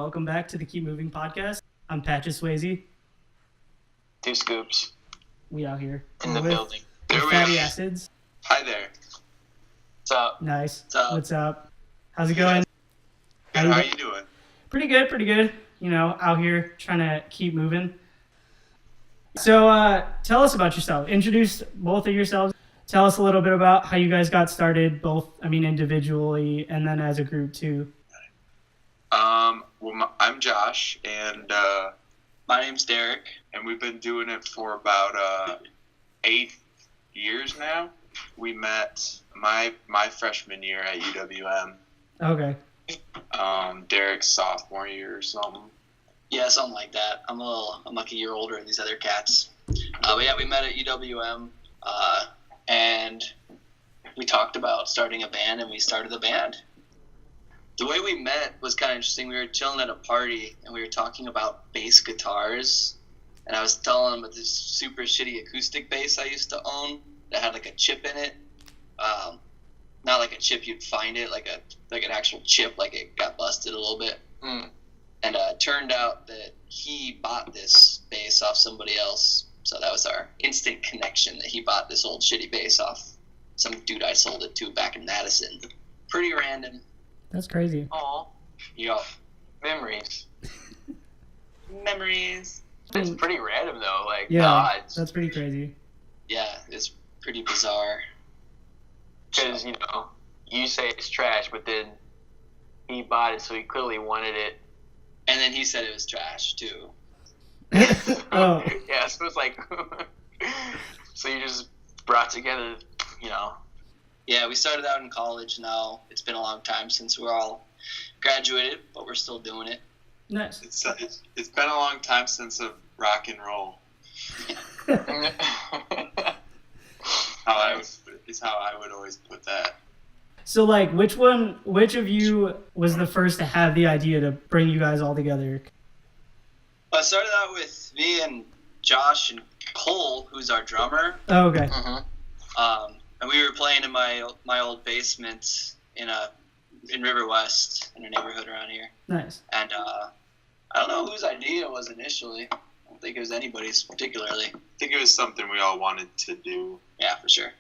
welcome back to the Keep Moving podcast. I'm Patches Swayze. 2 scoops. We out here. In the building. With Fatty Acids. Hi there. What's up? Nice. What's up? How's it going? Good. How you doing? Pretty good. You know, out here trying to keep moving. So tell us about yourself. Introduce both of yourselves. Tell us a little bit about how you guys got started, both, individually and then as a group too. I'm Josh, and My name's Derek. and we've been doing it for about 8 years now. We met my freshman year at UWM. Okay. Derek's sophomore year or something. Yeah, something like that. I'm like a year older than these other cats. But yeah, we met at UWM, and we talked about starting a band, and we started the band. The way we met was kind of interesting. We were chilling at a party, and we were talking about bass guitars. And I was telling him about this super shitty acoustic bass I used to own that had like a chip in it. Not like a chip you'd find it, like an actual chip, like it got busted a little bit. And it turned out that he bought this bass off somebody else. So that was our instant connection, that he bought this old shitty bass off some dude I sold it to back in Madison. Pretty random. That's crazy. Aw. Yo, Memories. It's pretty random though. Like, Yeah, that's pretty crazy. Yeah, it's pretty bizarre. because you say it's trash, but then he bought it, so he clearly wanted it. And then he said it was trash, too. Oh. Yeah, so it's like, so you just brought together, Yeah, we started out in college now. It's been a long time since we're all graduated, but we're still doing it. Nice. it's been a long time since a rock and roll. Is how I would always put that. So, like, which of you was the first to have the idea to bring you guys all together? Well, it started out with me and Josh and Cole, who's our drummer. Oh, okay. And we were playing in my old basement in River West, in a neighborhood around here. Nice. And I don't know whose idea it was initially. I don't think it was anybody's particularly. I think it was something we all wanted to do, Yeah, for sure.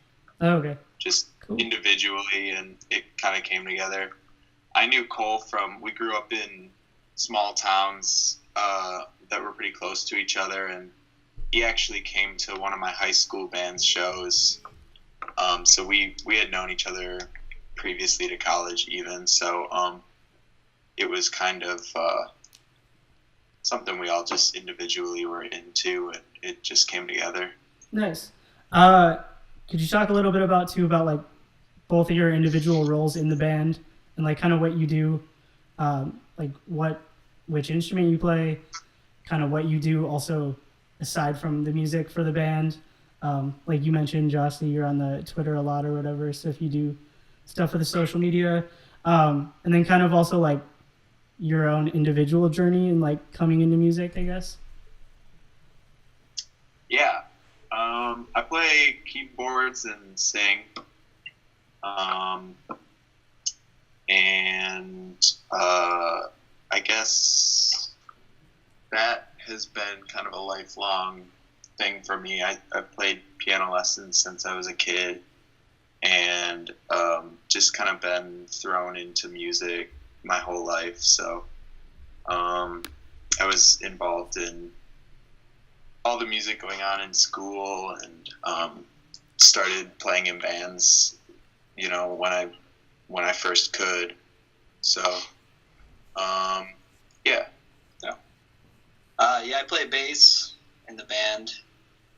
Oh, okay. just Cool. individually, and it kind of came together. I knew Cole we grew up in small towns that were pretty close to each other, and he actually came to one of my high school band's shows. So we had known each other previously to college even, so it was kind of something we all just individually were into, and it just came together. Nice. Could you talk a little bit about like both of your individual roles in the band and like kind of what you do, like which instrument you play, kind of what you do also aside from the music for the band. Like you mentioned, Josh, that you're on the Twitter a lot or whatever. So if you do stuff for the social media, and then kind of also like your own individual journey and like coming into music, I guess. Yeah. I play keyboards and sing. And I guess that has been kind of a lifelong thing for me. I've played piano lessons since I was a kid, and just kind of been thrown into music my whole life. So I was involved in all the music going on in school, and started playing in bands, when I first could. So, yeah. I play bass in the band.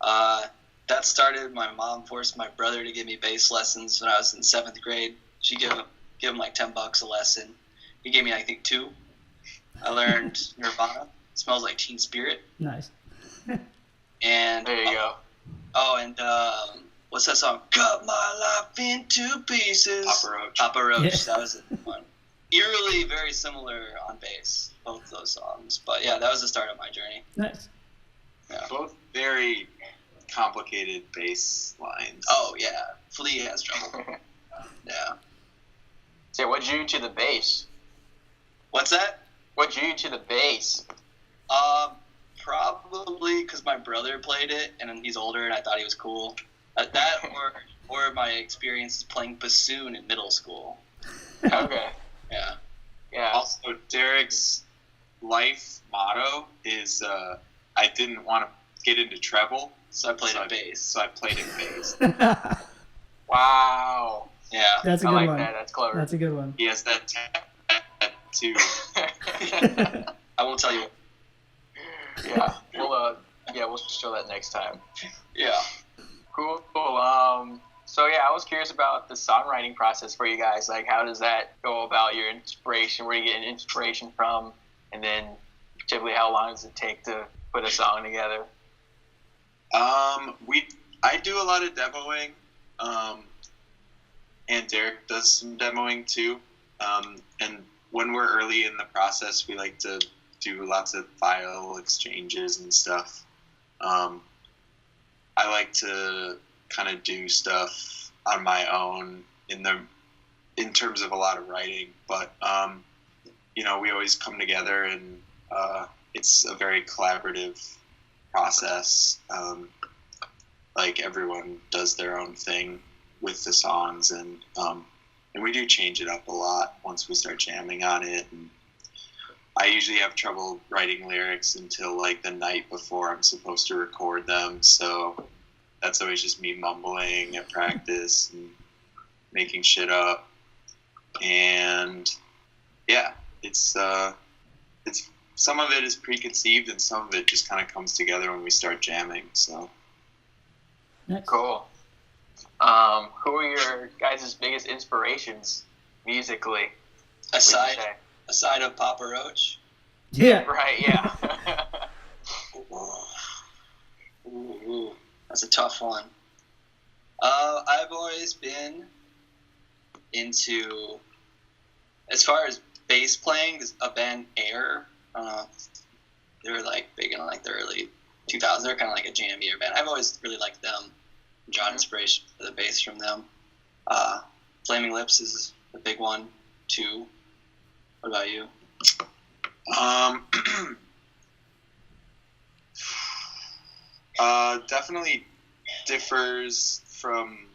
That started, my mom forced my brother to give me bass lessons when I was in 7th grade. She gave him like $10 a lesson. He gave me, I think, 2. I learned Nirvana. Smells Like Teen Spirit. Nice. And there you go. Oh, and what's that song? Cut my life into pieces. Papa Roach. Yeah. That was a one. Eerily very similar on bass, both of those songs. But yeah, that was the start of my journey. Nice. Yeah. Both very complicated bass lines. Oh yeah, Flea has trouble. Yeah. So what drew you to the bass? What's that? What drew you to the bass? Probably because my brother played it, and he's older, and I thought he was cool. That or my experience playing bassoon in middle school. Okay. Yeah. Yeah. Also, Derek's life motto is I didn't want to get into treble, So I played in bass. so I played in bass. Wow. Yeah. That's a I good like one. that. That's clever. That's a good one. He has that tattoo. I won't tell you. Yeah. We'll show that next time. Yeah. Cool. So yeah, I was curious about the songwriting process for you guys. Like, how does that go about your inspiration? Where do you get inspiration from? And then, typically, how long does it take to put a song together? I do a lot of demoing, and Derek does some demoing too. And when we're early in the process, we like to do lots of file exchanges and stuff. I like to kind of do stuff on my own in terms of a lot of writing, but we always come together, and it's a very collaborative process. Like, everyone does their own thing with the songs, and we do change it up a lot once we start jamming on it. And I usually have trouble writing lyrics until like the night before I'm supposed to record them, so that's always just me mumbling at practice and making shit up. And yeah, it's some of it is preconceived, and some of it just kind of comes together when we start jamming. So Nice. Cool. Who are your guys' biggest inspirations musically? Aside of Papa Roach. Yeah. Right. Yeah. Ooh, that's a tough one. I've always been into, as far as bass playing, a band Air. They were like big in like the early 2000s. They're kind of like a jammier band. I've always really liked them. Drawn inspiration for the bass from them. Flaming Lips is a big one too. What about you? Definitely differs from,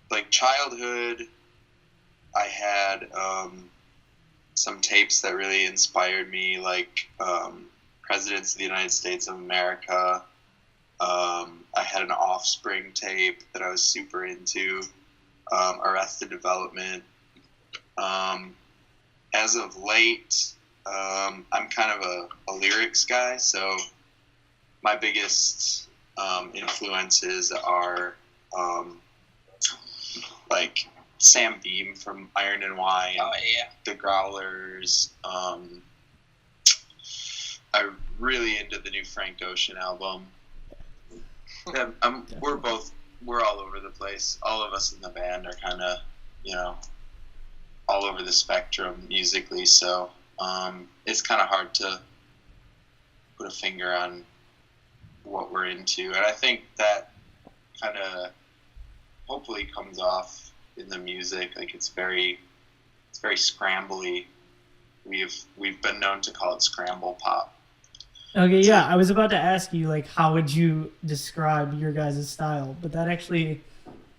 like childhood. I had some tapes that really inspired me, like Presidents of the United States of America. I had an Offspring tape that I was super into, Arrested Development. As of late, I'm kind of a lyrics guy, so my biggest influences are like Sam Beam from Iron and Wine, The Growlers. I'm really into the new Frank Ocean album. Yeah, we're all over the place. All of us in the band are kind of, all over the spectrum musically. So it's kind of hard to put a finger on what we're into. And I think that kind of hopefully comes off in the music. Like, it's very scrambly. We've been known to call it scramble pop. Okay, yeah, I was about to ask you, like, how would you describe your guys' style? But that actually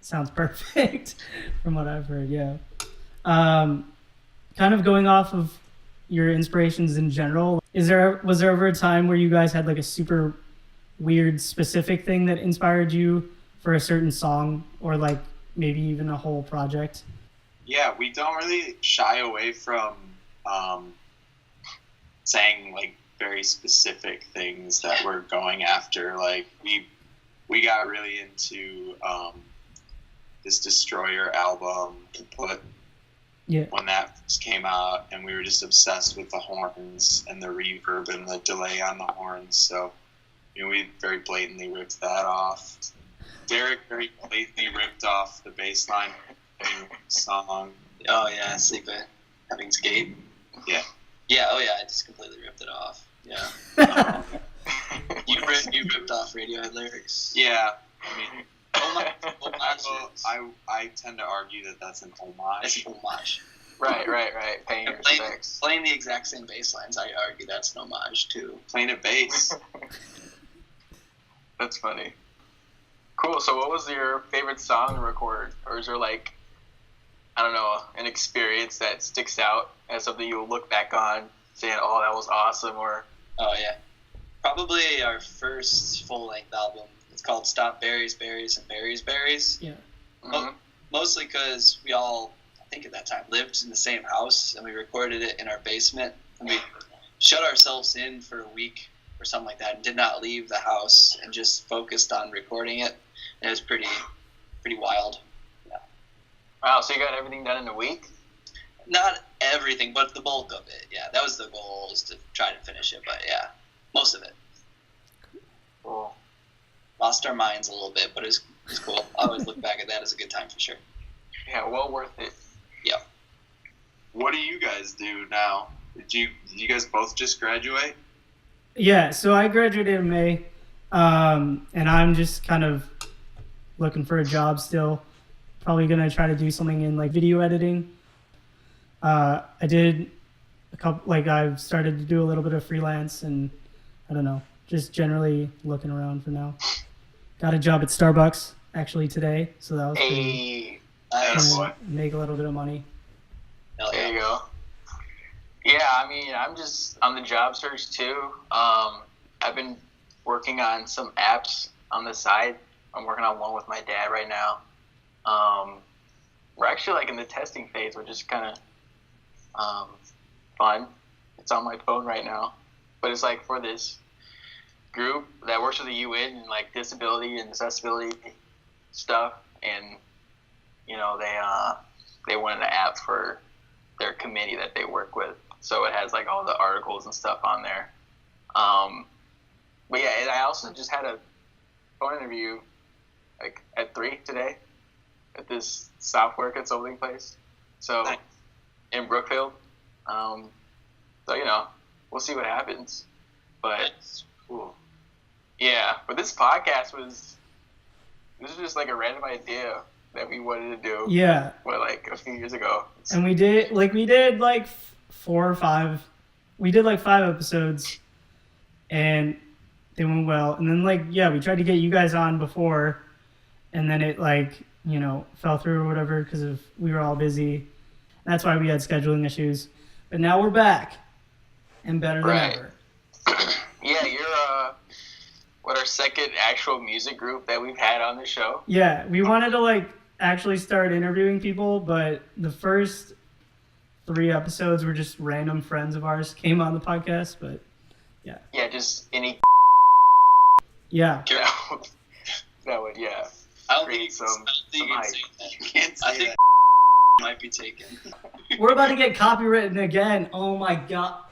sounds perfect from what I've heard, yeah. Kind of going off of your inspirations in general, was there ever a time where you guys had, like, a super weird specific thing that inspired you for a certain song, or, like, maybe even a whole project? Yeah, we don't really shy away from saying, like, very specific things that we're going after. Like, we got really into this Destroyer album when that first came out, and we were just obsessed with the horns and the reverb and the delay on the horns. So we very blatantly ripped that off. Derek very blatantly ripped off the bass line song. Oh yeah, Sleep at Heaven's Gate. Yeah. Yeah, oh yeah, I just completely ripped it off. Yeah. You ripped off Radiohead lyrics. Yeah. I mean, I tend to argue that that's an homage. It's an homage. Right. Paying your respects. Playing the exact same bass lines, I argue that's an homage to Playing a bass. That's funny. Cool. So, what was your favorite song to record, or is there like, I don't know, an experience that sticks out as something you'll look back on, saying, "Oh, that was awesome," or Oh yeah, probably our first full-length album. It's called "Stop Berries, Berries, and Berries, Berries." Yeah. Mhm. Mostly because we all, I think at that time, lived in the same house, and we recorded it in our basement. And we shut ourselves in for a week or something like that, and did not leave the house, and just focused on recording it. And it was pretty wild. Wow. So you got everything done in a week? Not everything, but the bulk of it. Yeah, that was the goal, was to try to finish it. But yeah, most of it. Cool. Lost our minds a little bit, but it was cool. I always look back at that as a good time for sure. Yeah, well worth it. Yeah. What do you guys do now? Did you guys both just graduate? Yeah, so I graduated in May, and I'm just kind of looking for a job still. Probably gonna try to do something in like video editing. I did a couple, like I've started to do a little bit of freelance, and I don't know, just generally looking around for now. Got a job at Starbucks actually today, so that was pretty. Hey, Nice. boy. Make a little bit of money. Hell there yeah. you go. Yeah, I mean, I'm just on the job search too. I've been working on some apps on the side. I'm working on one with my dad right now. We're actually like in the testing phase, which is kind of fun. It's on my phone right now, but it's like for this group that works with the UN and like disability and accessibility stuff, and you know they wanted an app for their committee that they work with, so it has like all the articles and stuff on there. But yeah, and I also just had a phone interview like at 3 today at this software consulting place, so Nice. in Brookfield. So you know, we'll see what happens. But That's cool. yeah, but this podcast was just like a random idea that we wanted to do. Yeah, Like a few years ago. and we did like 4 or 5. We did like 5 episodes, and they went well. And then like we tried to get you guys on before, and then it like fell through or whatever because we were all busy. That's why we had scheduling issues. But now we're back, and better than Right. ever. Yeah, you're our second actual music group that we've had on the show. Yeah, we wanted to like actually start interviewing people, but the first 3 episodes were just random friends of ours came on the podcast. But Yeah, just any yeah, that would yeah. I don't Create think some you can hype. say that. You can't say I think that. might be taken. we're about to get copywritten again. Oh my god,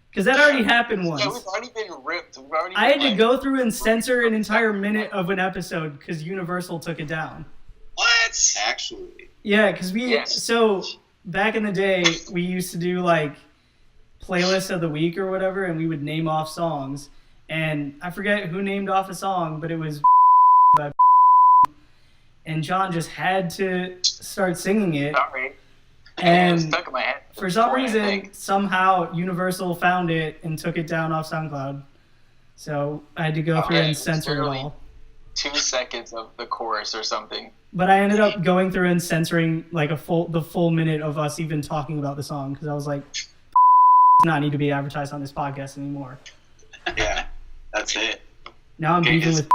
because that already happened once. Yeah, we've already been ripped. I had to go through and censor an entire minute of an episode because Universal took it down. What? Actually, Yeah, because Yes. so back in the day, we used to do like playlists of the week or whatever, and we would name off songs. And I forget who named off a song, but it was by and John just had to start singing it. Sorry. It was And stuck in my head. for some before, I reason, think. somehow Universal found it and took it down off SoundCloud. So I had to go through yeah, it and was censor it literally all. 2 seconds of the chorus or something. But I ended up going through and censoring like the full minute of us even talking about the song because I was like, does not need to be advertised on this podcast anymore. yeah, that's it. Now I'm Okay, beefing just- with.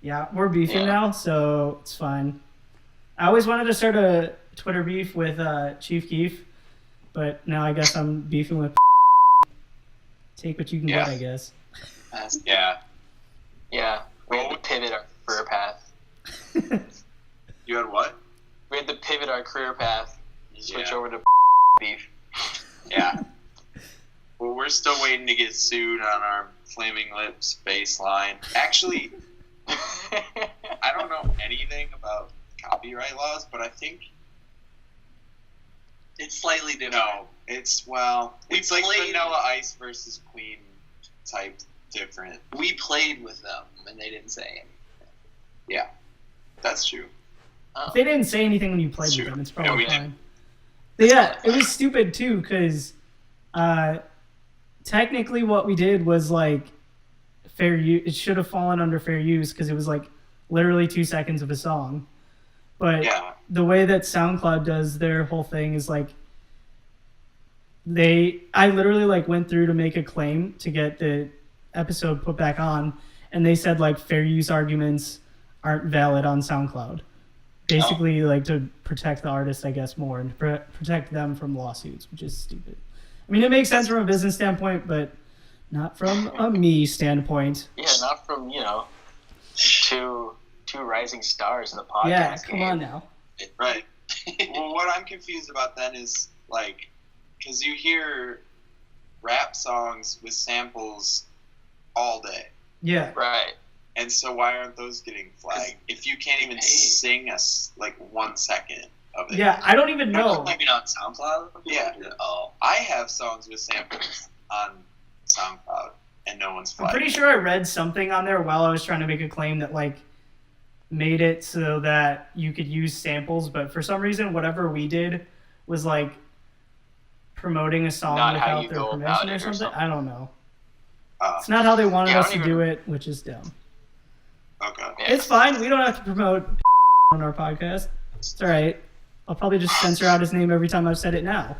Yeah, we're beefing Yeah. now, so it's fine. I always wanted to start a Twitter beef with Chief Keef, but now I guess I'm beefing with. Take what you can Yeah. get, I guess. Yeah, Yeah, we had to pivot our career path. you had what? We had to pivot our career path, switch Yeah. over to beef. Yeah. Well, we're still waiting to get sued on our Flaming Lips bass line. Actually, I don't know anything about copyright laws, but I think It's slightly different. no. It's it's like played- Vanilla Ice versus Queen type different. We played with them, and they didn't say anything. Yeah, that's true. If they didn't say anything when you played with them, it's probably we fine. But yeah, it was stupid too because technically what we did was like fair use. It should have fallen under fair use because it was like literally 2 seconds of a song. But the way that SoundCloud does their whole thing is like I literally like went through to make a claim to get the episode put back on, and they said like fair use arguments aren't valid on SoundCloud. Basically, like to protect the artist, I guess, more and protect them from lawsuits, which is stupid. I mean, it makes sense from a business standpoint, but not from a me standpoint. Yeah, not from two rising stars in the podcast. Yeah, come on now. Right. Well, what I'm confused about then is like, because you hear rap songs with samples all day. Yeah. Right. And so why aren't those getting flagged? If you can't even sing like 1 second of it. Yeah, I don't even know. Maybe not SoundCloud? Yeah. Oh. I have songs with samples on SoundCloud, and no one's I'm flagged. pretty sure I read something on there while I was trying to make a claim that like made it so that you could use samples, but for some reason, whatever we did was like promoting a song Not how without you their go permission about or it or something. something. I don't know. Oh, It's not how they wanted Yeah, I us don't to do it, which is dumb. okay. Yeah. It's fine. We don't have to promote on our podcast. It's all right. I'll probably just censor out his name every time I've said it now.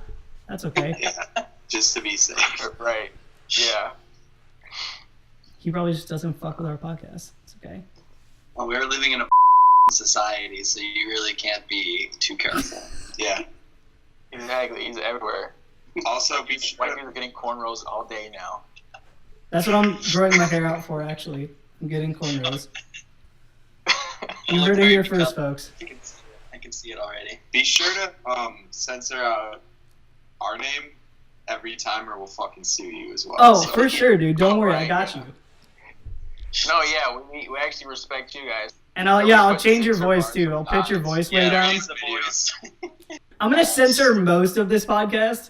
That's okay. Yeah, just to be safe. Right. Yeah. He probably just doesn't fuck with our podcast. It's okay. Well, we're living in a society, so you really can't be too careful. Yeah. Exactly. He's everywhere. Also, be White sure. people are getting cornrows all day now. That's what I'm growing my hair out for, actually. I'm getting cornrows. You heard it here first, folks. I can see it already. Be sure to censor out our name every time, or we'll fucking sue you as well. Oh, So- for sure, dude. Don't worry. I right, got yeah. you. No, yeah, we actually respect you guys. And I'll change your voice, too. I'll pitch your voice way down. raise the voice. I'm going to censor most of this podcast.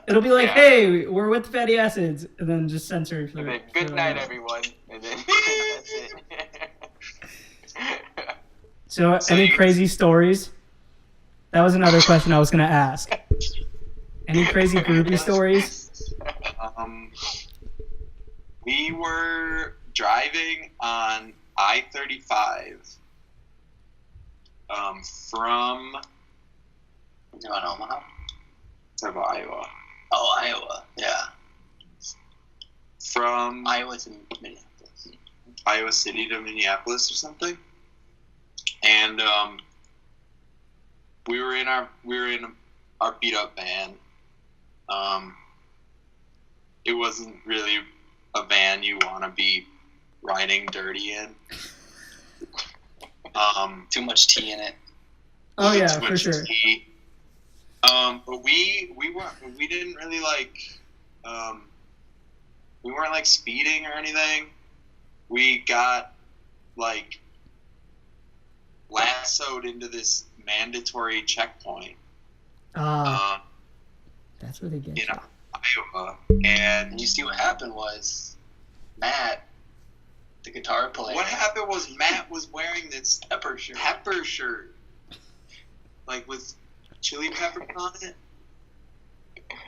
It'll be like, Yeah. hey, we're with Fatty Acids. And then just censor for And then, for good the night, rest. everyone. And then that's it. So, So any you- crazy stories? That was another question I was going to ask. Any crazy groupie stories? We were driving on I-35 from You want Omaha? Iowa. Oh, Iowa. Yeah. From Iowa to Minneapolis. Iowa City to Minneapolis or something. And we were in our beat up van. It wasn't really a van you want to be riding dirty in. Too much tea in it. Oh, yeah, too for much sure. tea. But we didn't really like we weren't like speeding or anything. We got like lassoed into this mandatory checkpoint That's where they get in you. Iowa, And and you see what happened was Matt, the guitar player. what happened was Matt was wearing this Pepper shirt. pepper shirt, like with chili peppers on it,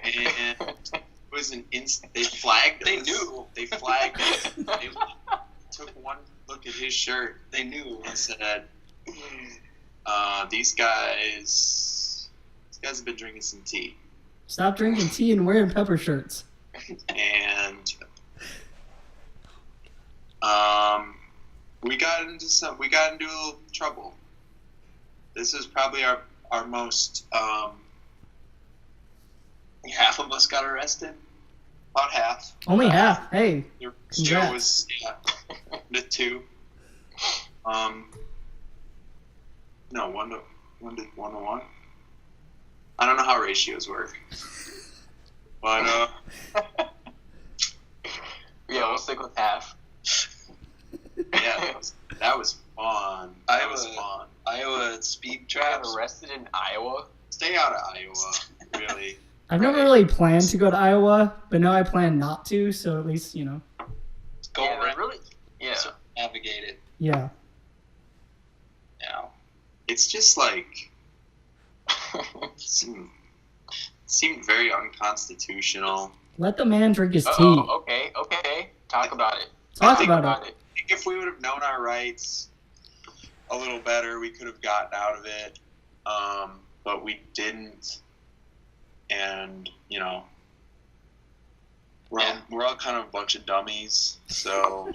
and it was an instant. They flagged us. They knew. They flagged us. They took one look at his shirt. They knew. And said, "These guys have been drinking some tea." Stop drinking tea and wearing pepper shirts. And we got into a little trouble. This is probably our most Half of us got arrested. about half. Only half. Hey, Joe Congrats. was the 2. No, 1 to 1. I don't know how ratios work, but Yeah, we'll stick with half. yeah, that was fun. That was fun. Iowa speed Got traps. arrested in Iowa. Stay out of Iowa, really. I've never really planned to go to Iowa, but now I plan not to, so at least, you know. Go Yeah, around. really. Yeah. Navigate it. Yeah. You know. it's just like seemed very unconstitutional. Let the man drink his tea. Oh, okay. Talk about it. Talk about it. I think if we would have known our rights a little better, we could have gotten out of it. But we didn't, and we're all kind of a bunch of dummies. So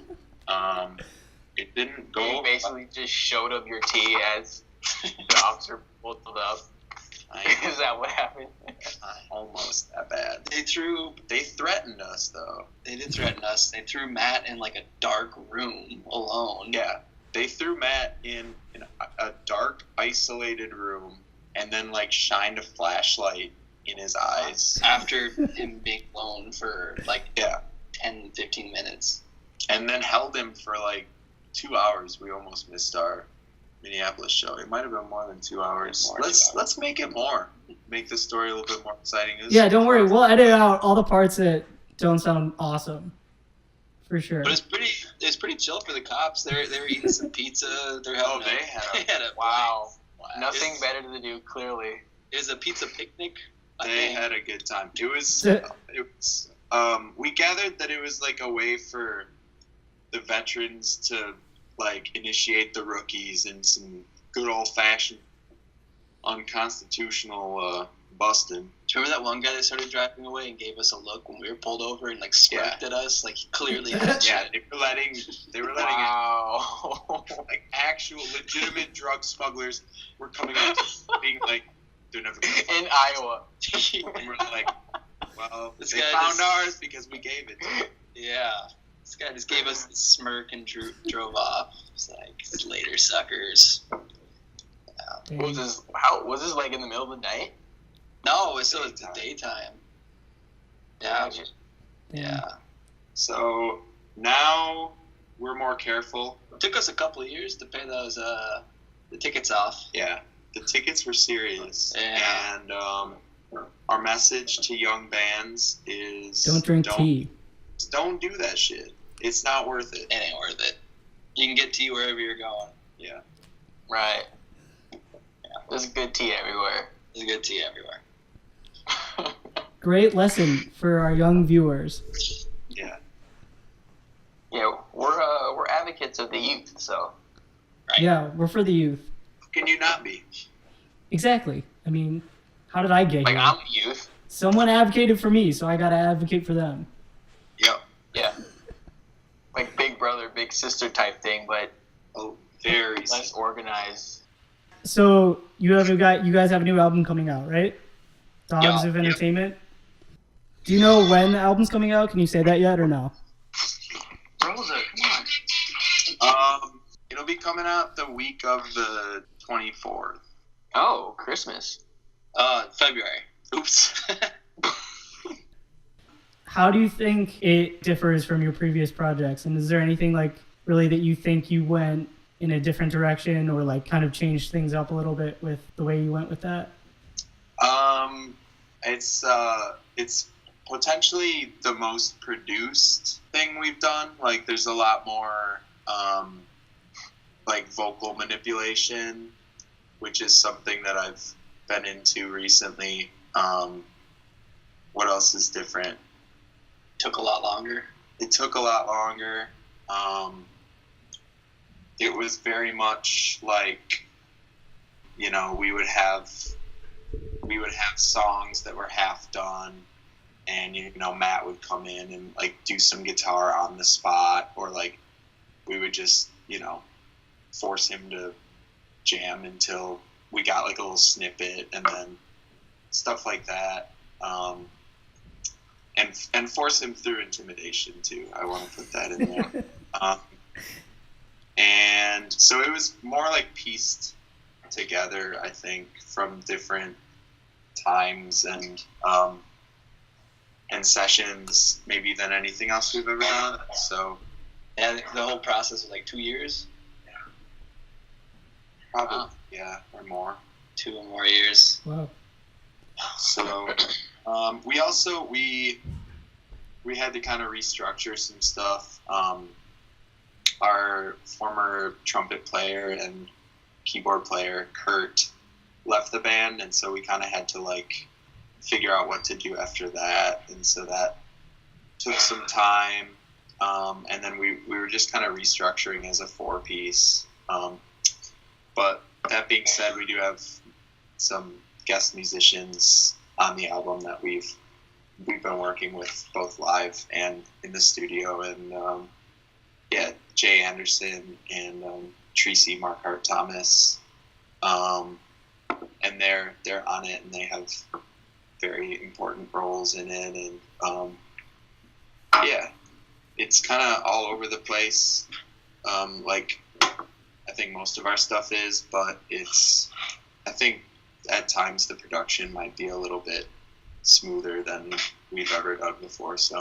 it didn't go. You basically just showed up your tea as the officer pulled it up. Is that what happened? Almost that bad. They threatened us though. They did threaten us. They threw Matt in like a dark room alone. Yeah, they threw Matt in a dark, isolated room, and then like shined a flashlight in his eyes after him being alone for like 10, 15 minutes, and then held him for like 2 hours. We almost missed our Minneapolis show. It might have been more than 2 hours. Let's make it more. Make the story a little bit more exciting. Yeah, don't worry. We'll edit out all the parts that don't sound awesome. For sure. But it's pretty chill for the cops. They were eating some pizza. They had a wow. Nothing better to do. Clearly, it was a pizza picnic. They had a good time. It was. We gathered that it was like a way for the veterans to like initiate the rookies in some good old fashioned unconstitutional busting. Do you remember that one guy that started driving away and gave us a look when we were pulled over and like smirked at us? Like he clearly had yeah, they were letting wow. it, like actual legitimate drug smugglers were coming up to being like they're never gonna in Iowa. And we're like, well, they found ours because we gave it to them. Yeah. This guy just gave us the smirk and drove off. It's like, later, suckers. Yeah. Was this like in the middle of the night? No, it still was the daytime. Yeah. Yeah. So now we're more careful. It took us a couple of years to pay those the tickets off. Yeah. The tickets were serious. Yeah. And our message to young bands is don't drink tea. Don't do that shit. It's not worth it. It ain't worth it. You can get tea wherever you're going. Yeah. Right. Yeah. There's good tea everywhere. There's good tea everywhere. Great lesson for our young viewers. Yeah. Yeah, we're advocates of the youth, so. Right. Yeah, we're for the youth. Can you not be? Exactly. I mean, how did I get here? Like, I'm youth. Someone advocated for me, so I gotta advocate for them. Yep. Yeah. Like big brother, big sister type thing, but very less organized. So you guys have a new album coming out, right? Dogs of Entertainment. Do you know when the album's coming out? Can you say that yet or no? Rosa, come on. It'll be coming out the week of the 24th. Oh, Christmas. February. Oops. How do you think it differs from your previous projects? And is there anything like really that you think you went in a different direction or like kind of changed things up a little bit with the way you went with that? It's potentially the most produced thing we've done. Like there's a lot more like vocal manipulation, which is something that I've been into recently. What else is different? Took a lot longer. It took a lot longer. It was very much like, we would have songs that were half done, and Matt would come in and like do some guitar on the spot, or like we would just force him to jam until we got like a little snippet, and then stuff like that. And force him through intimidation too. I want to put that in there. And so it was more like pieced together, I think, from different times and sessions, maybe than anything else we've ever done. So yeah, the whole process was like 2 years. Yeah. Probably, or more. 2 or more years. Wow. So we had to kind of restructure some stuff. Our former trumpet player and keyboard player, Kurt, left the band, and so we kind of had to like figure out what to do after that, and so that took some time, and then we were just kind of restructuring as a 4-piece. But that being said, we do have some guest musicians on the album that we've been working with both live and in the studio, and Jay Anderson and Tracy Markhart Thomas, and they're on it, and they have very important roles in it, and it's kind of all over the place, like I think most of our stuff is, but I think at times the production might be a little bit smoother than we've ever done before. So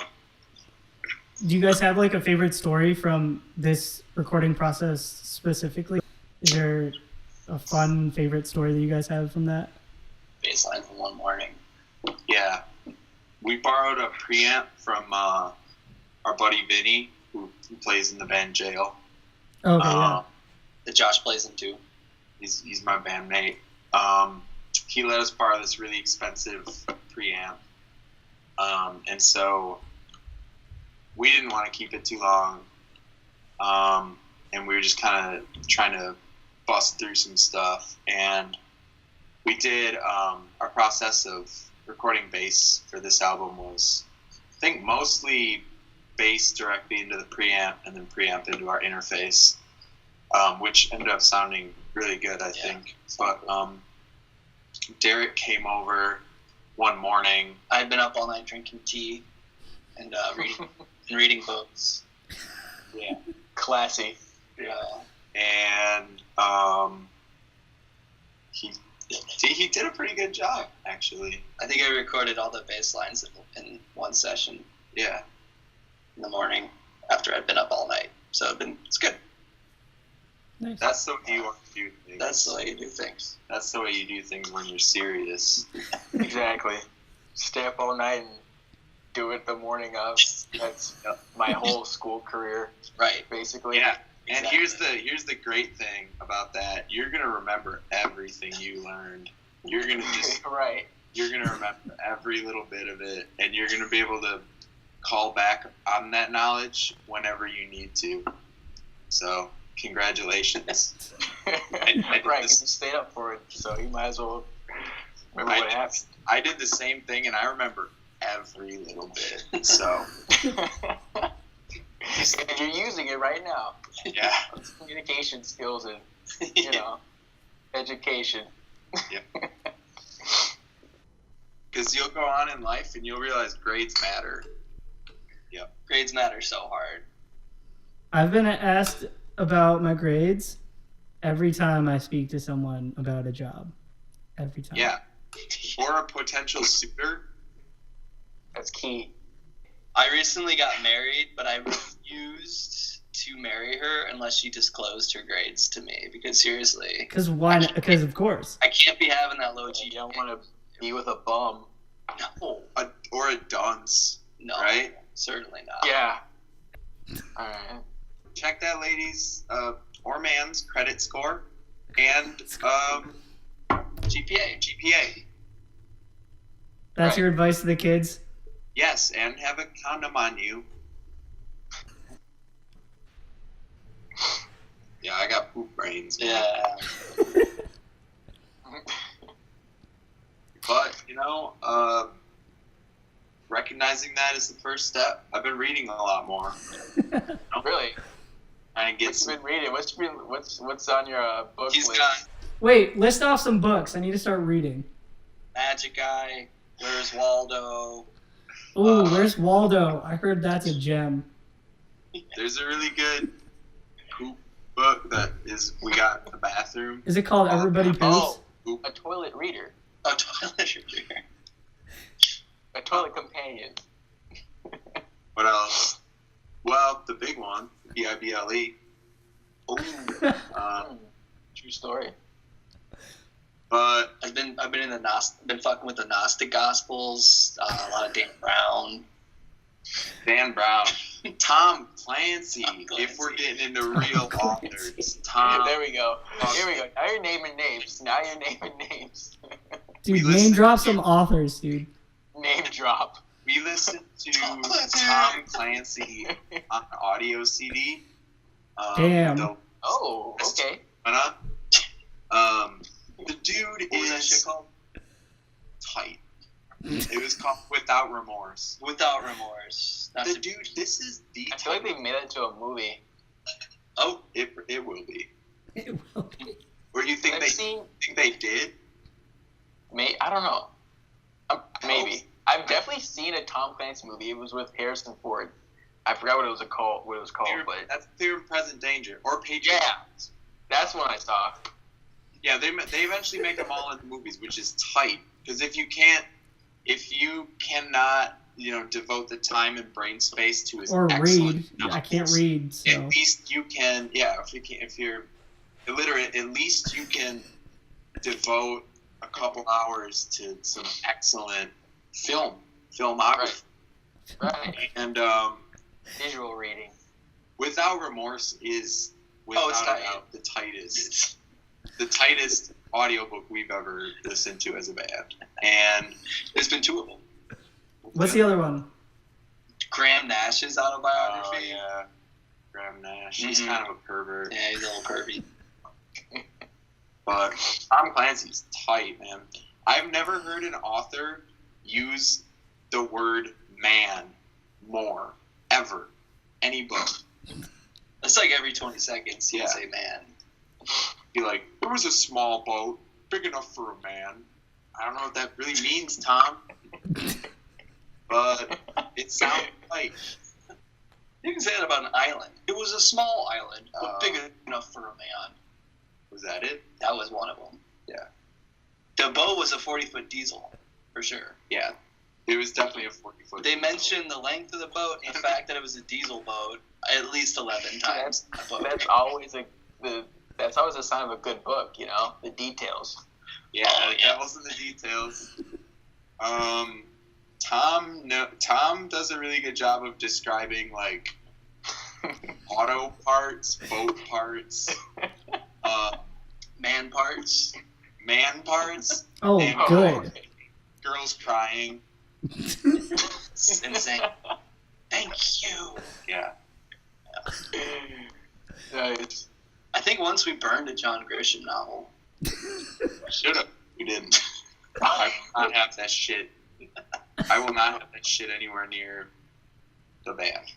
Do you guys have like a favorite story from this recording process specifically? Is there a fun favorite story that you guys have from that? Baseline from one morning. Yeah, we borrowed a preamp from our buddy Vinny, who plays in the band Jail. Oh, okay, yeah. That Josh plays in too. He's my bandmate. He let us borrow this really expensive preamp, and so we didn't want to keep it too long, and we were just kind of trying to bust through some stuff, and we did our process of recording bass for this album was, I think, mostly bass directly into the preamp and then preamp into our interface, which ended up sounding really good, I think. But Derek came over one morning. I had been up all night drinking tea and reading books. Yeah. Classy. Yeah. And he did a pretty good job, actually. I think I recorded all the bass lines in one session. Yeah. In the morning after I'd been up all night. So it's good. Nice. That's the way you want to do things. That's the way you do things. That's the way you do things when you're serious. Exactly. Stay up all night and do it the morning of. That's my whole school career. Right. Basically. Yeah. And Exactly. here's the great thing about that. You're gonna remember everything you learned. You're gonna just right. You're gonna remember every little bit of it, and you're gonna be able to call back on that knowledge whenever you need to. So congratulations. I Right, did because you stayed up for it, so you might as well remember what happened. I did the same thing, and I remember every little bit. So And you're using it right now. yeah. Communication skills and education. Yeah. Because you'll go on in life and you'll realize grades matter. Yep. Grades matter so hard. I've been asked about my grades every time I speak to someone about a job. Every time. Yeah. Or a potential suitor. That's key. I recently got married, but I refused to marry her unless she disclosed her grades to me. Because seriously, Because why? Because of course. I can't be having that low You GPA. don't want to be with a bum. No, Or a dunce. no, Right? certainly not. Yeah. All right. Check that lady's or man's credit score and GPA. That's Right. your advice to the kids. Yes, and have a condom on you. Yeah, I got poop brains. Man. Yeah. But, recognizing that is the first step. I've been reading a lot more. Really? And get What's you been reading? What's on your book He's list? got Wait, list off some books. I need to start reading. Magic Eye, Where's Waldo? Ooh, where's Waldo? I heard that's a gem. There's a really good poop book that we got in the bathroom. Is it called Everybody Poops? Oh, Poop. a toilet reader. Oh, toilet reader. A toilet companion. What else? Well, the big one, Bible. Ooh, True story. But I've been been fucking with the Gnostic Gospels. A lot of Dan Brown. Dan Brown. Tom Clancy. If we're getting into real authors, Tom. There we go. Here we go. Now you're naming names. Dude, name drop some authors, dude. Name drop. We listened to Tom Clancy on audio CD. Damn. Oh, okay. The dude What was that shit is called? tight. It was called Without Remorse. Without Remorse. The dude, this is the. I feel like they made it into a movie. Oh, it will be. It will be. Or you think think they did? I don't know. Maybe. I've definitely seen a Tom Clancy movie. It was with Harrison Ford. I forgot what it was called. But That's Clear and Present Danger or Patriot. Yeah, that's one I saw. Yeah, they eventually make them all into movies, which is tight. Because if you cannot, devote the time and brain space to his Or excellent read. novels, I can't read, so. At least you can. Yeah, if you're illiterate, at least you can devote a couple hours to some excellent filmography. Right. And Visual reading. Without Remorse is without a doubt the tightest audiobook we've ever listened to as a band. And there's been two of them. What's the other one? Graham Nash's autobiography. Oh, yeah. Graham Nash. He's kind of a pervert. Yeah, he's a little pervy. But Tom Clancy's tight, man. I've never heard an author use the word man more, ever. Any book. It's like every 20 seconds he'll say man. Be like, it was a small boat, big enough for a man. I don't know what that really means, Tom. But it sounds like... You can say that about an island. It was a small island, but big enough for a man. Was that it? That was one of them. Yeah. The boat was a 40-foot diesel, for sure. Yeah. It was definitely a 40-foot They mentioned the length of the boat and the fact that it was a diesel boat at least 11 times. That's always a sign of a good book, the details. Yeah, that wasn't the details. Tom does a really good job of describing like auto parts, boat parts, man parts. Oh, good. Girls crying. Insane. Thank you. Yeah. Nice. I think once we burned a John Grisham novel. Should have. We didn't. I will not have that shit. I will not have that shit anywhere near the band,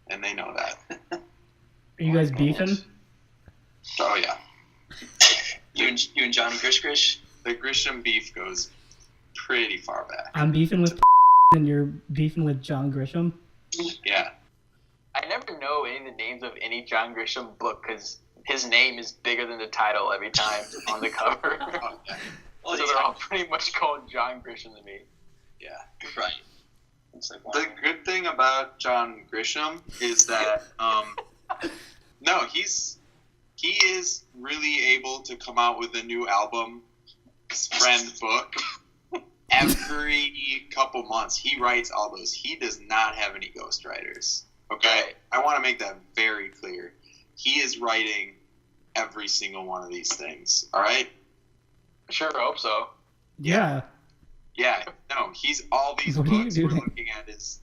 and they know that. Are you guys beefing? Oh yeah. You and Johnny Grish? The Grisham beef goes pretty far back. I'm beefing with and you're beefing with John Grisham? Yeah. I never know any of the names of any John Grisham book because his name is bigger than the title every time on the cover. Oh, yeah. So they're all pretty much called John Grisham to me. Yeah. Right. It's like The good thing about John Grisham is that no, he is really able to come out with a new album, friend book, every couple months. He writes all those. He does not have any ghostwriters. Okay? I want to make that very clear. He is writing every single one of these things. All right? I sure hope so. Yeah. Yeah. No, he's all these What are you books. We're doing? looking at his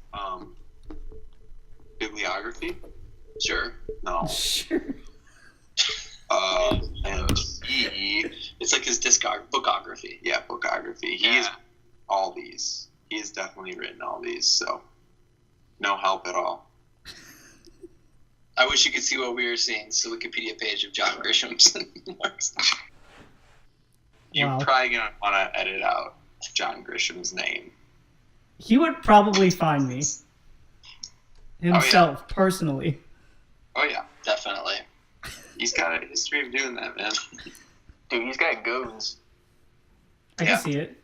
bibliography. Sure. No. Sure. And he, It's like his bookography. yeah, bookography. He is all these. He has definitely written all these, so no help at all. I wish you could see what we were seeing. It's the Wikipedia page of John Grisham's works. You're Wow. probably going to want to edit out John Grisham's name. He would probably find me. Himself, personally. Oh, yeah. Definitely. He's got a history of doing that, man. Dude, he's got goons. I Yeah. can see it.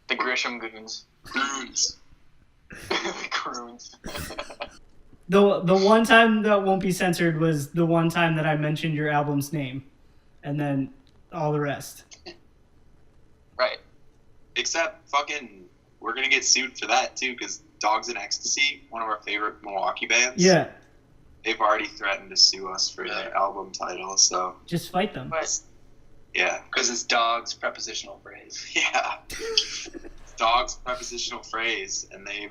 The Grisham goons. Goons. The croons. The one time that won't be censored was the one time that I mentioned your album's name. And then all the rest. Right. Except fucking, we're going to get sued for that, too, because Dogs in Ecstasy, one of our favorite Milwaukee bands. Yeah. They've already threatened to sue us for their album title, so Just fight them. But yeah. Because it's dogs prepositional phrase. Yeah. Dogs prepositional phrase, and they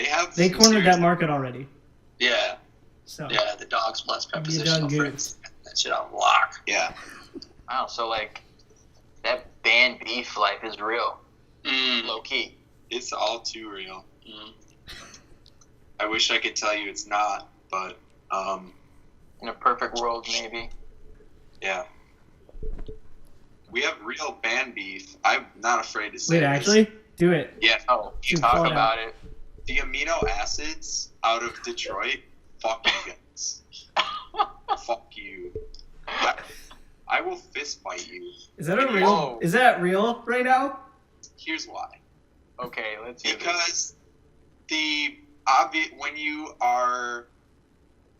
have They some cornered serious- that market already. Yeah. So Yeah, the dogs plus You prepositional done phrase. That shit on lock. Yeah. wow, so like that band beef life is real, Mm. low key. It's all too real. Mm. I wish I could tell you it's not, but In a perfect world, maybe. yeah. We have real band beef. I'm not afraid to say wait, this. actually, do it. Yeah. Oh, you Dude, talk call it about it. The amino acids out of Detroit, fuck you guys. Fuck you. I will fist fight you. Is that a real? Whoa. Is that real right now? Here's why. Okay, let's hear this. Because when you are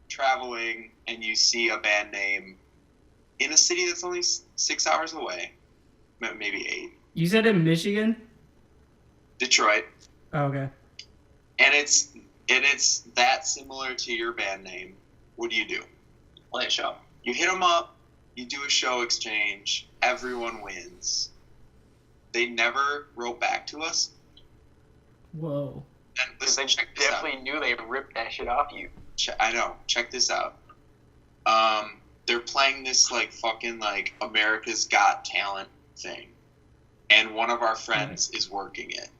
traveling and you see a band name in a city that's only 6 hours away, maybe 8, You said in Michigan. Detroit, Oh, okay. and it's that similar to your band name, what do? Play a show. You hit them up, you do a show exchange, everyone wins. They never wrote back to us. Whoa. And listen, They check this out. definitely knew they ripped that shit off you. I know. Check this out. They're playing this like fucking like America's Got Talent thing, and one of our friends is working it.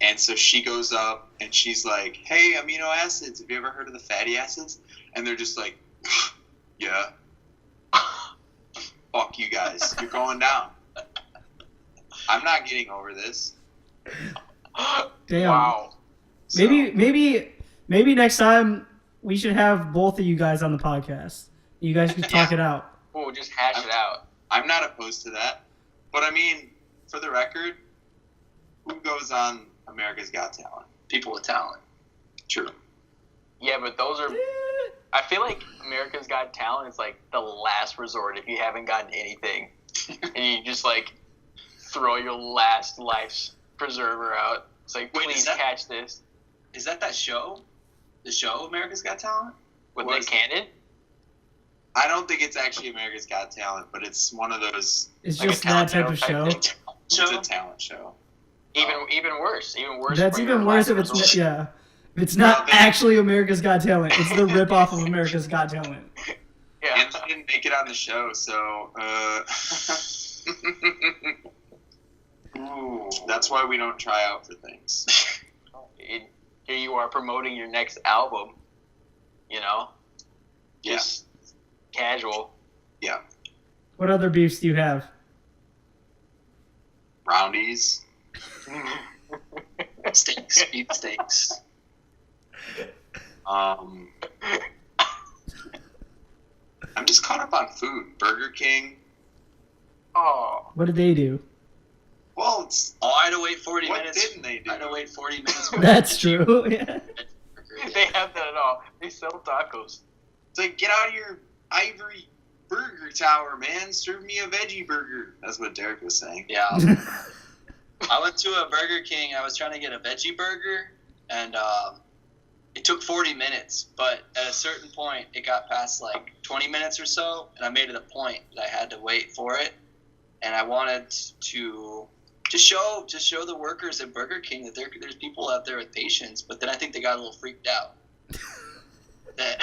And so she goes up and she's like, "Hey, amino acids. Have you ever heard of the fatty acids?" And they're just like, "Yeah." Fuck you guys. You're going down. I'm not getting over this. Damn. Wow. So, Maybe next time we should have both of you guys on the podcast. You guys can talk it out. We'll just hash it out. I'm not opposed to that. But I mean, for the record, who goes on America's Got Talent? People with talent. True. Yeah, but those are. I feel like America's Got Talent is like the last resort if you haven't gotten anything, and you just like throw your last life's preserver out. It's like, Wait, please is that- catch this Is that show? The show America's Got Talent? with What Nick is- Cannon. I don't think it's actually America's Got Talent, but it's one of those. It's Like a just that type of show. talent thing. It's a talent show. Even worse. That's for even your worse last if it's resort. yeah. If it's not No, they- actually America's Got Talent. It's the rip-off of America's Got Talent. Yeah. And she didn't make it on the show, so. Ooh. That's why we don't try out for things. Here you are promoting your next album. You know, Yeah. just casual. Yeah. What other beefs do you have? Roundies. Steaks. Beef steaks. I'm just caught up on food. Burger King. Oh, What did they do? Well, it's Oh, I had to wait 40 what minutes. didn't they do? I had to wait 40 minutes. for That's the true. Yeah. cheeseburger. they have that at all. They sell tacos. It's like, get out of your ivory burger tower, man. Serve me a veggie burger. That's what Derek was saying. Yeah. I went to a Burger King. I was trying to get a veggie burger, and it took 40 minutes. But at a certain point, it got past like 20 minutes or so, and I made it a point that I had to wait for it. And I wanted to just show the workers at Burger King that there's people out there with patience. But then I think they got a little freaked out that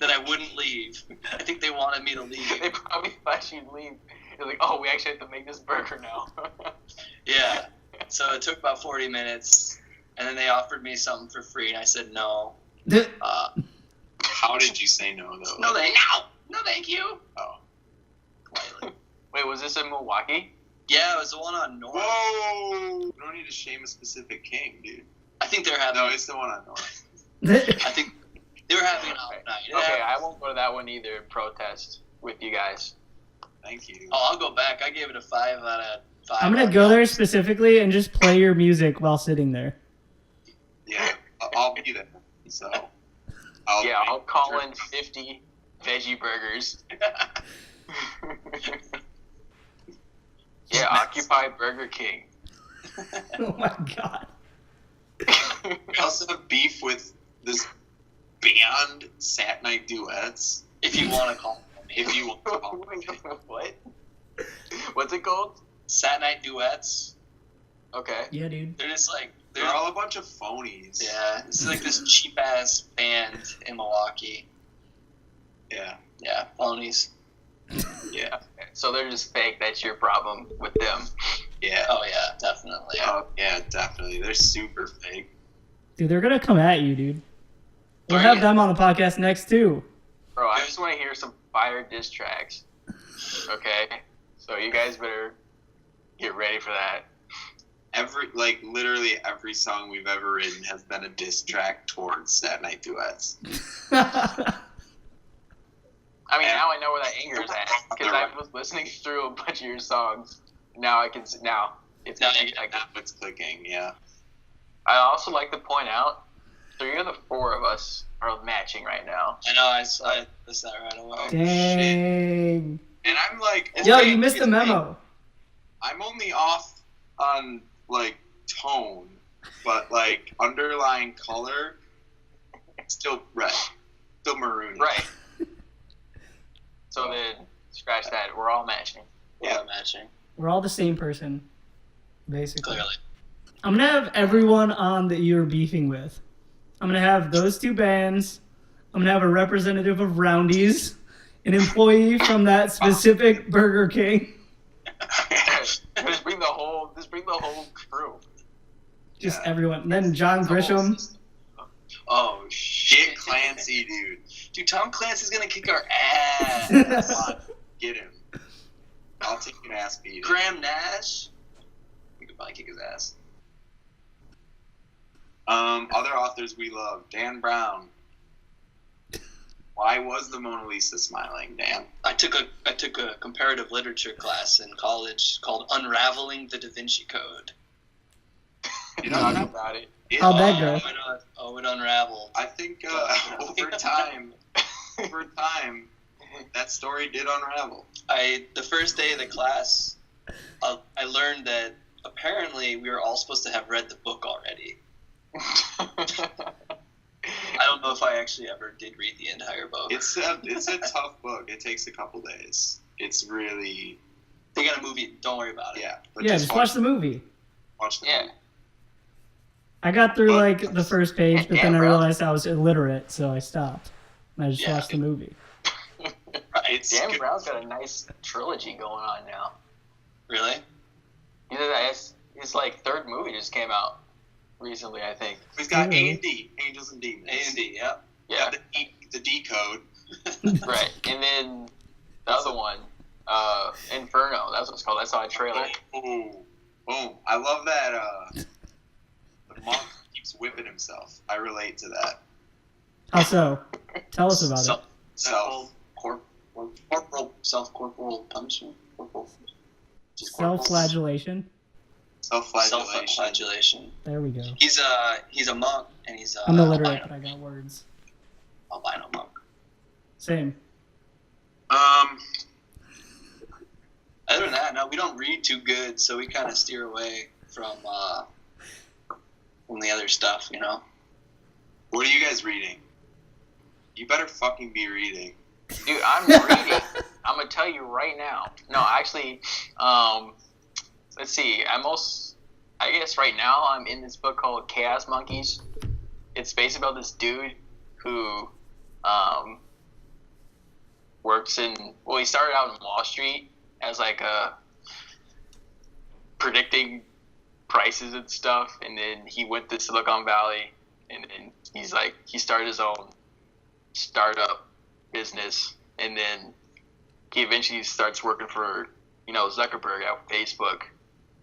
I wouldn't leave. I think they wanted me to leave. They probably thought you'd leave. They're like, oh, we actually have to make this burger now. Yeah. So it took about 40 minutes, and then they offered me something for free, and I said no. How did you say no, though? No, thank you. Oh. Quietly. Wait, was this in Milwaukee? Yeah, it was the one on North. Whoa! You don't need to shame a specific king, dude. I think they're having. No, it's the one on North. I think they were having an out night. Okay, I won't go to that one either. Protest with you guys. Thank you. Oh, I'll go back. I gave it a 5 out of 5. I'm gonna go there specifically and just play your music while sitting there. Yeah, I'll be there. So. I'll call in 50 veggie burgers. Yeah, Occupy Burger King. Oh my god. also have beef with this band, Sat Night Duets. If you want to call them. If you want to call them. What? What's it called? Sat Night Duets. Okay. Yeah, dude. They're just like They're all a bunch of phonies. yeah. This is like this cheap ass band in Milwaukee. Yeah. Yeah, phonies. Yeah. So they're just fake. That's your problem with them. Yeah. Oh yeah, definitely. Oh, yeah, definitely. They're super fake. Dude, they're gonna come at you, dude. We'll Oh, have yeah. them on the podcast next too. Bro, I just want to hear some fire diss tracks. Okay? So you guys better get ready for that. Literally every song we've ever written has been a diss track towards Sat Night Duets. I mean, now I know where that anger is at. Because I was listening through a bunch of your songs. Now I can... Now, it's Now I you can, Now it's clicking, yeah. I also like to point out, 3 of the 4 of us are matching right now. I know. I missed that right away. Dang. And I'm like, Yo, okay, you missed the it's memo. I'm only off on, like, tone, but, like, underlying color, still red. Still maroon. Right. So then, scratch that. We're all matching. Yeah, matching. We're all the same person, basically. Clearly. I'm gonna have everyone on that you're beefing with. I'm gonna have those 2 bands. I'm gonna have a representative of Roundy's, an employee from that specific Burger King. Just bring the whole crew. Just Yeah. everyone. And then John The whole Grisham. system. Oh Get shit, Clancy, dude. Dude, Tom Clancy's gonna kick our ass. Come on, get him. I'll take an ass beating. Graham Nash. We could probably kick his ass. Other authors we love. Dan Brown. Why was the Mona Lisa smiling, Dan? I took a comparative literature class in college called Unraveling the Da Vinci Code. You Talk know, about it. How'd that go? It unraveled. I think over time, that story did unravel. The first day of the class, I learned that apparently we were all supposed to have read the book already. I don't know if I actually ever did read the entire book. It's a tough book. It takes a couple days. It's really They got a movie. Don't worry about it. yeah. But Yeah, just watch the movie. watch the Yeah. movie. I got through like the first page, but Yeah, then I bro. realized I was illiterate, so I stopped. And I just Yeah. watched the movie. It's Dan good. Brown's got a nice trilogy going on now. Really? His like 3rd movie just came out recently, I think. He's got Really? A&D, Angels and Demons. A&D, yeah. Yeah, The D code. right. And then the other one, Inferno. That's what it's called. I saw a trailer. Oh, boom! I love that. The monk keeps whipping himself. I relate to that. How so? Tell us about it. Self-corporal punishment. Self-flagellation. Self-flagellation. Self-flagellation. There we go. He's a monk, and he's I'm illiterate, albino, but I got words. albino monk. Same. Other than that, no, we don't read too good, so we kind of steer away from the other stuff, you know. What are you guys reading? You better fucking be reading. Dude, I'm reading. I'm gonna tell you right now. No, actually, let's see. I guess right now I'm in this book called Chaos Monkeys. It's based about this dude who works in. Well, he started out in Wall Street as like predicting prices and stuff, and then he went to Silicon Valley, and he started his own startup business, and then he eventually starts working for Zuckerberg at Facebook,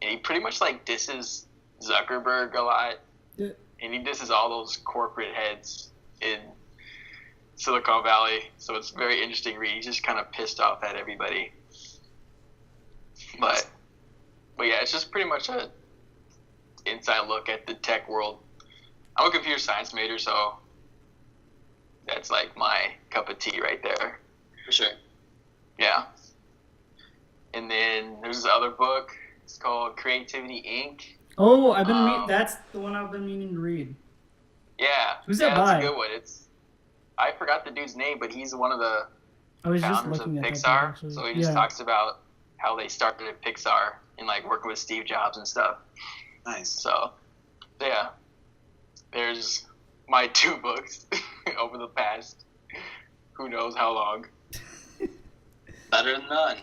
and he pretty much like disses Zuckerberg a lot, Yeah. and he disses all those corporate heads in Silicon Valley. So it's a very interesting read. He's just kind of pissed off at everybody, but yeah, it's just pretty much a inside look at the tech world. I'm a computer science major, so that's like my cup of tea right there. For sure. Yeah. And then there's this other book. It's called Creativity Inc. Oh, that's the one I've been meaning to read. Yeah. Who's yeah, that that's by? a good one. I forgot the dude's name, but he's one of the I was just founders of looking at that Pixar. actually. So he just talks about how they started at Pixar and like working with Steve Jobs and stuff. Nice. So, yeah, there's my 2 books over the past who knows how long. Better than none.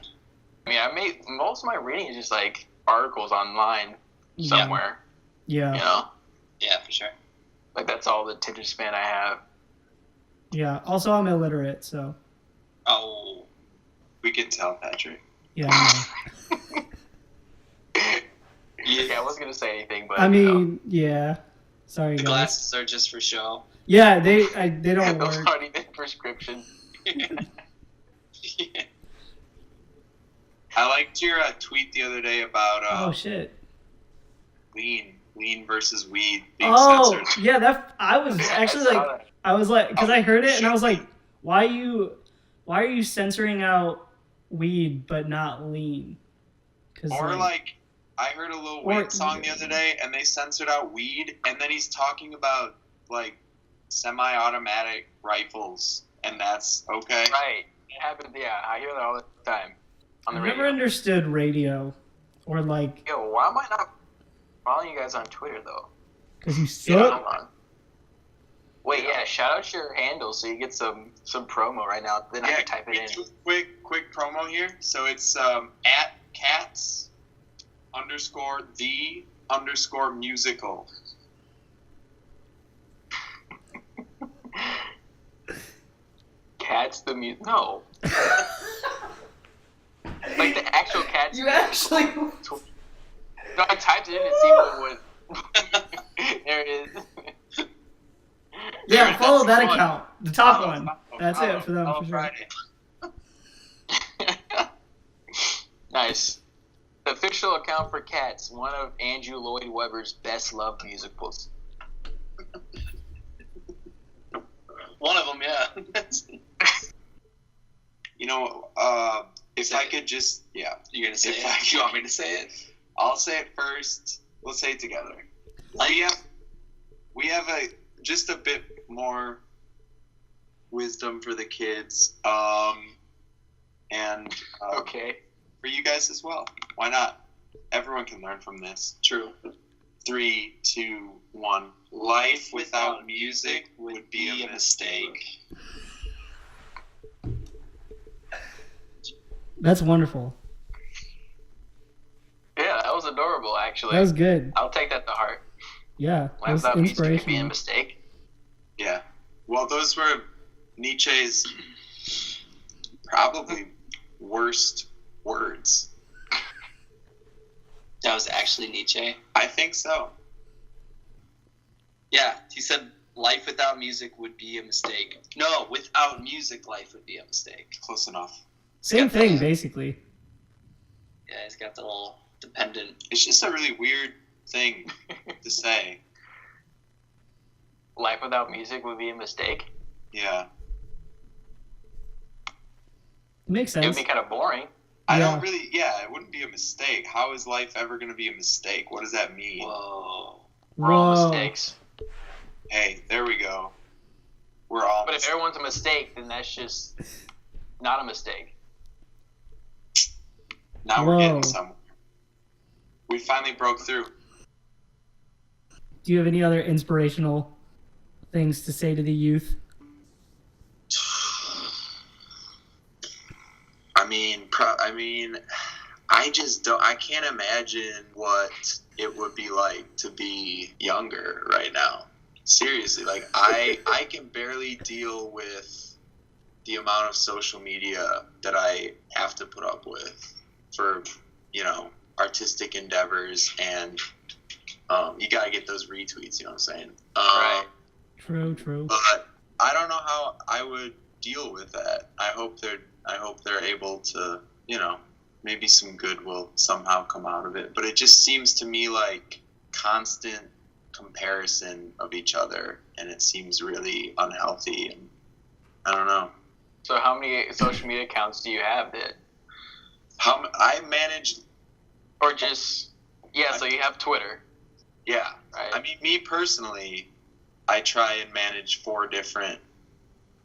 I mean, I made most of my reading is just like articles online somewhere. Yeah. You know, Yeah, for sure. like that's all the attention span I have. Yeah. Also, I'm illiterate, so Oh, We can tell, Patrick. yeah. I know. Yeah, I wasn't gonna say anything, but I you know. mean, yeah. Sorry, the guys. glasses are just for show. Yeah, they don't Those work. aren't even prescription. Yeah. I liked your tweet the other day about Oh shit. lean versus weed being Oh censored. yeah, I was actually I saw like, that. I was like, because I heard it and I was like, why are you censoring out weed but not lean? Cause Or like, I heard a Lil Or- Wayne song the other day, and they censored out weed, and then he's talking about like semi-automatic rifles, and that's okay. Right. It happens. Yeah, I hear that all the time on the I've radio. never understood radio, or like, Yo, why am I not following you guys on Twitter though? because you Yeah, suck. hold on. Wait, yeah, shout out your handle so you get some promo right now. Then I can type it in. Quick promo here. So it's at cats_the_musical. Cats the music. No. Like the actual cats. You actually. No, I typed it in and see what would. There it is. Yeah, follow that That's the account, the top Follow, one. follow, That's follow, it for them follow for sure. Friday. Nice. The official account for Cats, one of Andrew Lloyd Webber's best loved musicals. One of them, yeah. You know, if Say I it. could just, yeah, You're gonna say If it? You want me to say it? I'll say it first. We'll say it together. Like, We have just a bit more wisdom for the kids, and Okay. for you guys as well. Why not? Everyone can learn from this. true. 3, 2, 1. Life without music would be a mistake. That's wonderful. Yeah, that was adorable, actually. That was good. I'll take that to heart. Yeah, that Life was without music could be a inspirational. mistake. Yeah. Well, those were Nietzsche's probably worst words. That was actually Nietzsche. I think so. Yeah, he said life without music would be a mistake. No, without music, life would be a mistake. Close enough. Same thing, basically. Yeah, he's got the little dependent. It's just a really weird thing to say. Life without music would be a mistake. Yeah. Makes It would sense. be kind of boring. I Yeah. don't really, yeah, it wouldn't be a mistake. How is life ever going to be a mistake? What does that mean? Whoa. We're all Whoa. mistakes. Hey, there we go. We're all But if everyone's a mistake, then that's just not a mistake. Now we're Whoa. getting somewhere. We finally broke through. Do you have any other inspirational things to say to the youth? I just don't. I can't imagine what it would be like to be younger right now. Seriously, like I can barely deal with the amount of social media that I have to put up with for, artistic endeavors, and you gotta get those retweets. You know what I'm saying? Right. True. But I don't know how I would deal with that. I hope they're able to, maybe some good will somehow come out of it. But it just seems to me like constant comparison of each other, and it seems really unhealthy. And I don't know. So how many social media accounts do you have that? How I manage? Or just, yeah, so you have Twitter, Yeah. right? I mean, me personally, I try and manage 4 different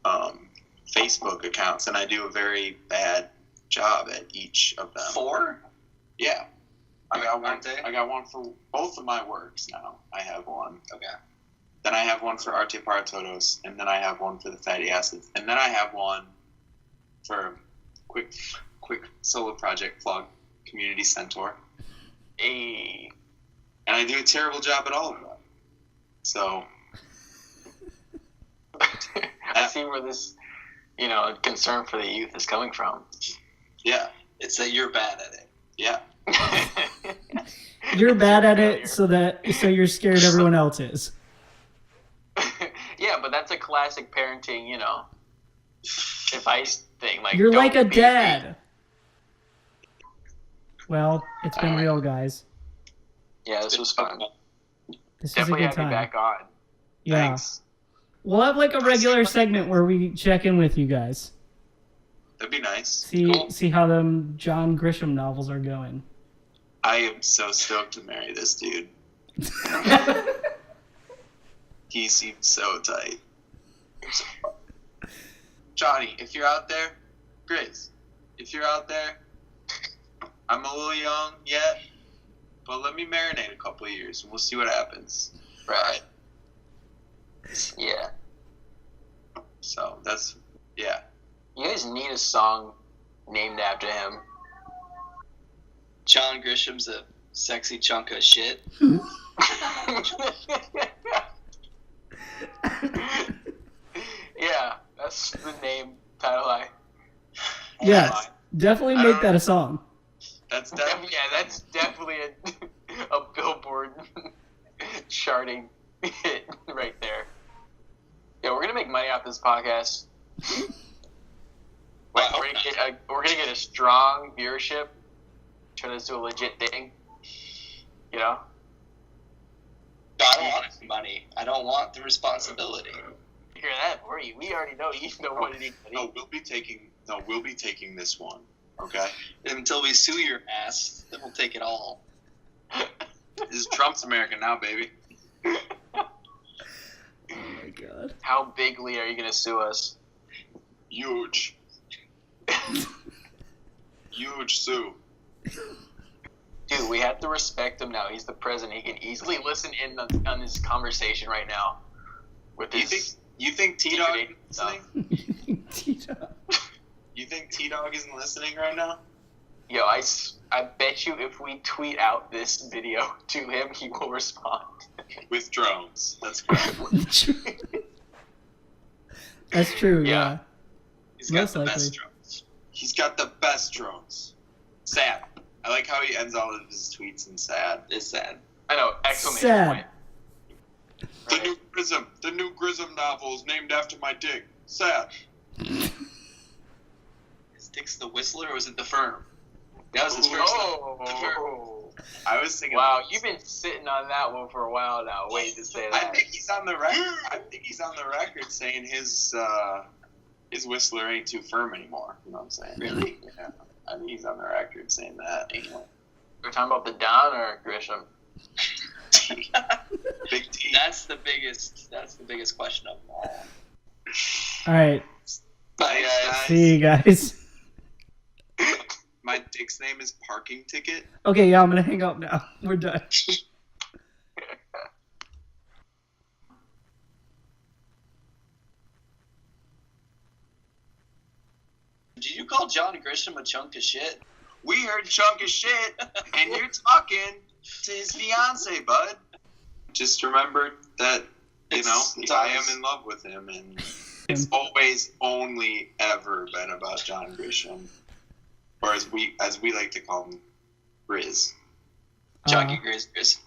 Facebook accounts, and I do a very bad job at each of them. 4? Yeah. I got one. Aren't they? I got one for both of my works now. I have one. Okay. Then I have one for Arte para Todos, and then I have one for the fatty acids, and then I have one for quick solo project plug, Community Centaur. Hey. And I do a terrible job at all of them. So I see where this, concern for the youth is coming from. yeah, It's that you're bad at it. yeah. You're bad at it, so you're scared everyone else is. Yeah, but that's a classic parenting, advice thing. Like, You're don't like a be dad. Well, it's been real, guys. Yeah, this was fun. This Definitely is a good have you time. back on. Yeah. Thanks. We'll have like a regular segment where we check in with you guys. That'd be nice. See how them John Grisham novels are going. I am so stoked to marry this dude. He seems so tight. Johnny, if you're out there, Grizz, if you're out there, I'm a little young yet, but let me marinate a couple of years and we'll see what happens. Right. Yeah. So that's, yeah. You guys need a song named after him. John Grisham's a sexy chunk of shit. Yeah, that's the name title Yes, definitely make that a song. That's Yeah, definitely, that's definitely a Billboard charting hit right there. Yeah, we're gonna make money off this podcast. Like, we're gonna get a strong viewership, turn this to a legit thing. I don't want money. I don't want the responsibility. Hear that, Bree? We already know you know what it is. no, we'll be taking this one, okay? Until we sue your ass, then we'll take it all. This is Trump's America now, baby. Oh my god. How bigly are you gonna sue us? Huge. Huge Sue. Dude, we have to respect him now. He's the president. He can easily listen in on this conversation right now. With his You think T-Dog secret is listening? You think T-Dog isn't listening right now? Yo, I bet you if we tweet out this video to him, he will respond. With drones. That's correct. That's true, yeah. He's got Most the best likely. drones. He's got the best drones. Sad. I like how he ends all of his tweets in sad. It's sad. I know, exclamation Sad. point. The new Grism novel is named after my dick. Sad. Is Dick's the Whistler or was it the Firm? That was his first one. The Firm. Oh. I was thinking. Wow, you've been sitting on that one for a while now. Wait to say I that. think he's on the record. I think he's on the record saying his Whistler ain't too firm anymore. You know what I'm saying? Really? Yeah. I think he's on the record saying that. Anyway. We're talking about the Don or Grisham? Big T. That's the biggest question of them all. Alright, Bye, guys. see you guys. My dick's name is Parking Ticket. Okay, yeah, I'm gonna hang up now. We're done. Did you call John Grisham a chunk of shit? We heard chunk of shit, and you're talking to his fiance, bud. Just remember that, It's I am always- in love with him, and it's always only ever been about John Grisham, or as we like to call him, Grizz. Chunky Grizz.